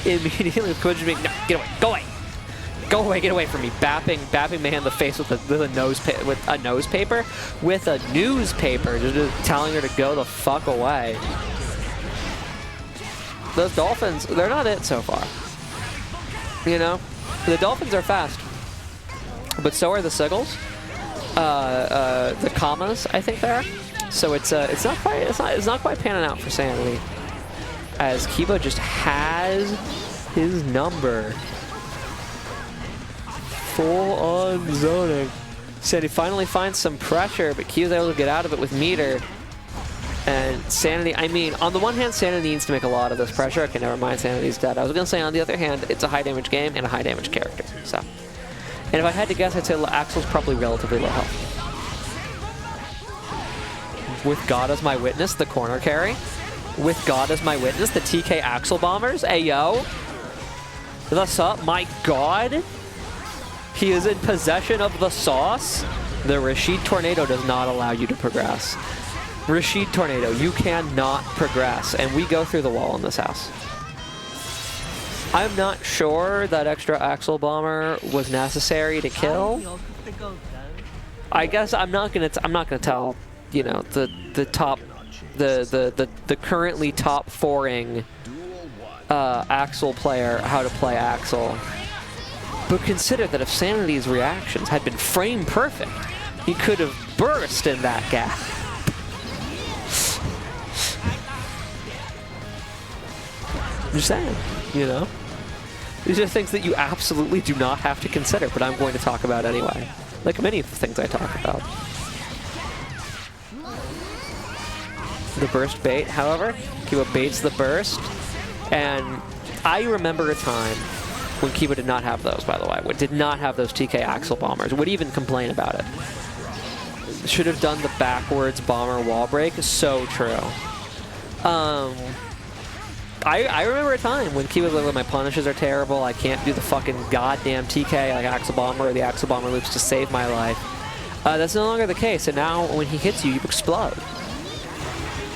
Immediately, Coach being, no, get away, go away. Go away, get away from me. Bapping me in the face with a newspaper, just telling her to go the fuck away. Those Dolphins, they're not it so far. You know, the Dolphins are fast, but so are the Siggles, the Commas, I think they are. So it's not quite panning out for Sanity, as Kibo just has his number. Full on zoning. Sanity finally finds some pressure, but Kibo's able to get out of it with meter. And Sanity, I mean, on the one hand, Sanity needs to make a lot of this pressure. Okay, never mind, Sanity's dead. I was going to say, on the other hand, it's a high damage game and a high damage character. So, and if I had to guess, I'd say Axel's probably relatively low health. With God as my witness, the corner carry. With God as my witness, the TK Axel bombers. Ayo. What's up? My God. He is in possession of the sauce. The Rashid Tornado does not allow you to progress. Rashid Tornado, you cannot progress, and we go through the wall in this house. I'm not sure that extra Axel bomber was necessary to kill. I guess I'm not gonna tell, you know, the currently top 4ing Axel player how to play Axel. But consider that if Sanity's reactions had been frame perfect, he could have burst in that gap. I'm just saying, you know? These are things that you absolutely do not have to consider, but I'm going to talk about anyway. Like many of the things I talk about. The burst bait, however, Kibo baits the burst, and I remember a time when Kibo did not have those, by the way. Did not have those TK Axel bombers. Would even complain about it. Should have done the backwards bomber wall break. So true. I remember a time when Kibo was like, my punishes are terrible. I can't do the fucking goddamn TK like Axel Bomber or the Axel Bomber loops to save my life. That's no longer the case, and now when he hits you, you explode.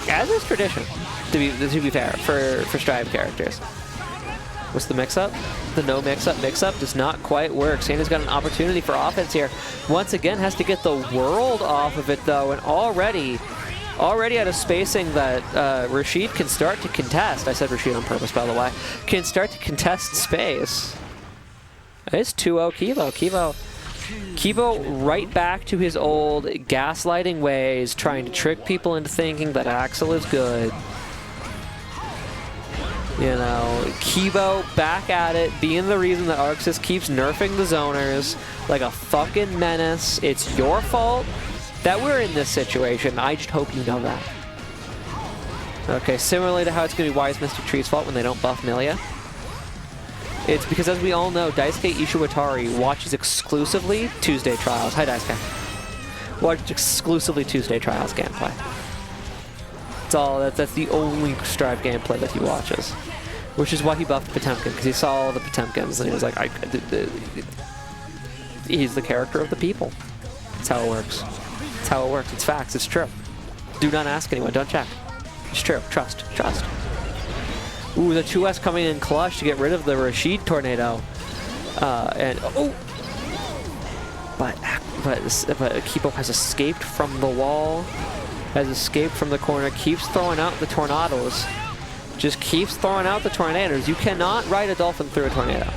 As is tradition, to be fair, for Strive characters. What's the mix-up? The no mix-up does not quite work. Sandy's got an opportunity for offense here. Once again, has to get the world off of it, though, and already at a spacing that Rashid can start to contest. I said Rashid on purpose, by the way. Can start to contest space. It's 2-0 Kibo. Kibo right back to his old gaslighting ways, trying to trick people into thinking that Axel is good. You know, Kibo back at it, being the reason that Arxis keeps nerfing the zoners like a fucking menace. It's your fault that we're in this situation. I just hope you know that. Okay, similarly to how it's going to be Wise Mystic Tree's fault when they don't buff Milia. It's because, as we all know, Daisuke Ishiwatari watches exclusively Tuesday Trials. Hi, Daisuke. Watches exclusively Tuesday Trials gameplay. That's the only Strive gameplay that he watches. Which is why he buffed Potemkin, because he saw all the Potemkins and he was like, he's the character of the people. That's how it works. That's how it works. It's facts. It's true. Do not ask anyone. Don't check. It's true. Trust. Trust. Ooh, the 2S coming in clutch to get rid of the Rashid Tornado. But Kibo has escaped from the wall. Has escaped from the corner. Keeps throwing out the tornadoes. Just keeps throwing out the tornadoes. You cannot ride a dolphin through a tornado.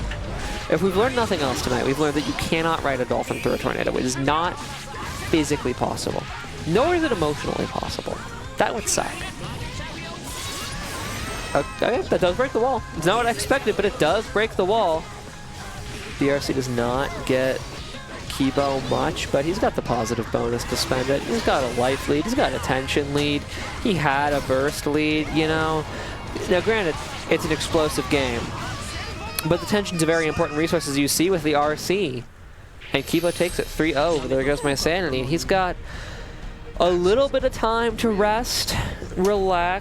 If we've learned nothing else tonight, we've learned that you cannot ride a dolphin through a tornado. It is not physically possible. Nor is it emotionally possible. That would suck. Okay, that does break the wall. It's not what I expected, but it does break the wall. DRC does not get Kibo much, but he's got the positive bonus to spend it. He's got a life lead. He's got a tension lead. He had a burst lead, you know. Now, granted, it's an explosive game, but the tension's a very important resource, as you see with the RC. And Kibo takes it 3-0. There goes my sanity. And he's got a little bit of time to rest, relax,